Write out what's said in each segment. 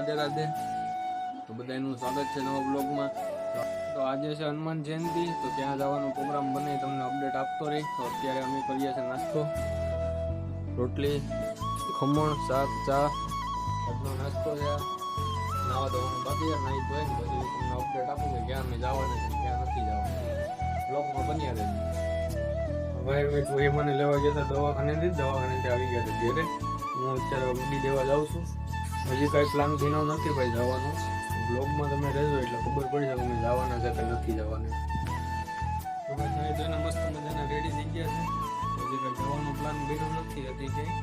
રાધે રાધે. તો બધાનું સ્વાગત છે નવા બ્લોગમાં. તો આજે છે હનુમાન જયંતિ, તો ત્યાં જવાનો પ્રોગ્રામ બને તમને અપડેટ આપતો રહી. તો અત્યારે અમે કરીએ છીએ નાસ્તો, રોટલી, ખમણ, શાક, ચા, આજનો નાસ્તો છે. નાવા ધોવાનું બાકી નહીં તો પછી તમને અપડેટ આપું કે ક્યાં અમે જવાના છે ક્યાં નથી જવાના. બ્લોગમાં બન્યા રહે. ભાઈ એ મને લેવા ગયા હતા દવાખાનેથી આવી ગયા હતા ઘેરે. હું અત્યારે ગાડી દેવા જાઉં છું. હજી કાંઈ પ્લાન બન્યો નથી ભાઈ જવાનો. બ્લોગમાં તમે રહેજો એટલે ખબર પડી જાય અમે જવાના છે કે નથી જવાના. તો ભાઈ તો એના મસ્ત મજાના રેડી થઈ ગયા છે. હજી કાંઈ જવાનો પ્લાન બન્યો નથી. હતી ક્યાંય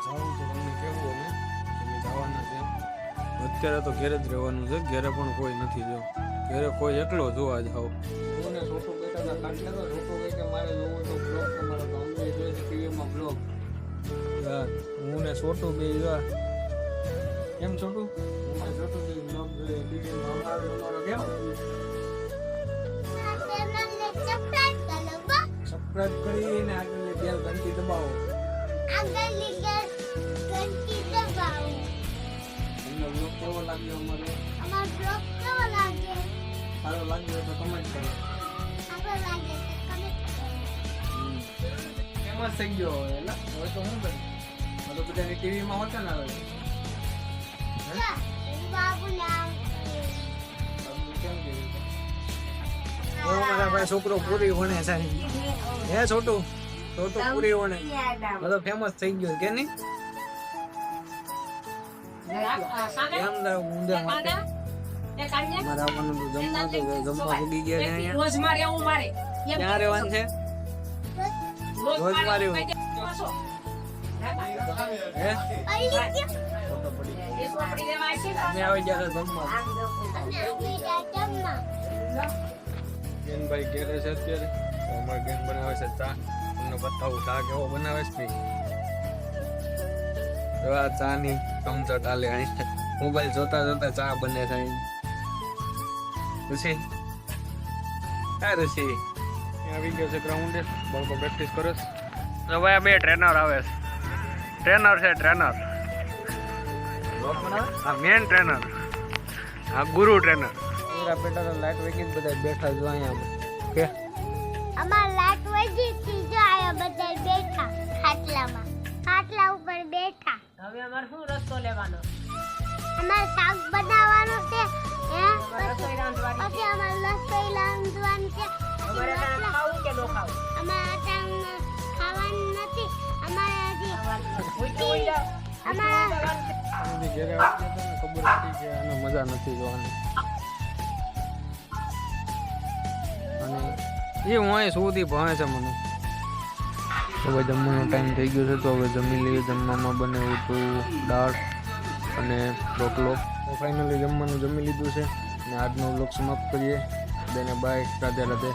જાઉં તો તમને કહેવું અમે જવાના છે. અત્યારે તો ઘેરે જ રહેવાનું છે. ઘેરે પણ કોઈ નથી. જો ઘેરે કોઈ એકલો જોવા જાવ. કોને છોટું બેઠા હતા કાઢલે તો છોટું કહે કે મારે જોવું તો બ્લોગ તમારો તો અમે જોઈએ છે ટીવીમાં બ્લોગ. હું ને છોટું બે જોવા કેમ છોટું હું ને છોટું બે બ્લોગ જોઈએ ટીવીમાં અમારો કેમ સબસ્ક્રાઇબ કરીને આગળની બેલ ઘંટી દબાવો. તમને બ્લોગ કેવો લાગ્યો અમારો બ્લોગ કેવો લાગ્યો સારો લાગ્યો તો કમેન્ટ કરો. ફેમસ થઈ ગયો એટલે હવે તો શું કરું તો બધાની ટીવીમાં હોતા ને આવે છોકરો પૂરી વણે છે હે છોટું પૂરી વણે બધો ફેમસ થઈ ગયો કે નહીં. જમવા ઉડી ગયા છે રોજ ક્યાં રહેવાનું છે રોજ માર્યું આવી ગયા જમવા. બેનભાઈ ઘેરે છે અત્યારે. અમારી બેન બનાવે છે ચા. તમને બતાવું ચા કેવો બનાવે છે. ચા ની કમચટ આલે મોબાઈલ જોતા જોતા ચા બને છે. ઋષિ ઋષિ આવી ગયો છે ગ્રાઉન્ડે બાળકો પ્રેક્ટિસ કરે છે. ભાઈ આ બે ટ્રેનર આવે છે. ટ્રેનર છે ટ્રેનર હા મેન ટ્રેનર હા ગુરુ ટ્રેનર. પેટા લાઈટ વેગી બધા બેઠા જો અહીંયા કે અમાર લાઈટ વેગી થી જો આયા બધા બેઠા ખાટલા ઉપર બેઠા. હવે અમાર શું રસ્તો લેવાનો અમાર શાક બનાવવાનો છે હે રસોઈ રાંધવાની પછી અમાર રસોઈ રાંધવાની છે. અમારે ખાવું કે નો ખાવું અમાર ખાવાનું નથી. અમારે હજી અમાર ઘેરે ખબર હતી કે આને મજા નથી જોવાની. અને એ હું અહીં સુધી ભણે છે મને. હવે જમવાનો ટાઈમ થઈ ગયો છે તો હવે જમી લઈએ. જમવામાં બનાવ્યું હતું દાળ અને રોટલો. તો ફાઇનલી જમવાનું જમી લીધું છે અને આજનો વ્લોગ સમાપ્ત કરીએ. બેને બાય રાધે રાધે.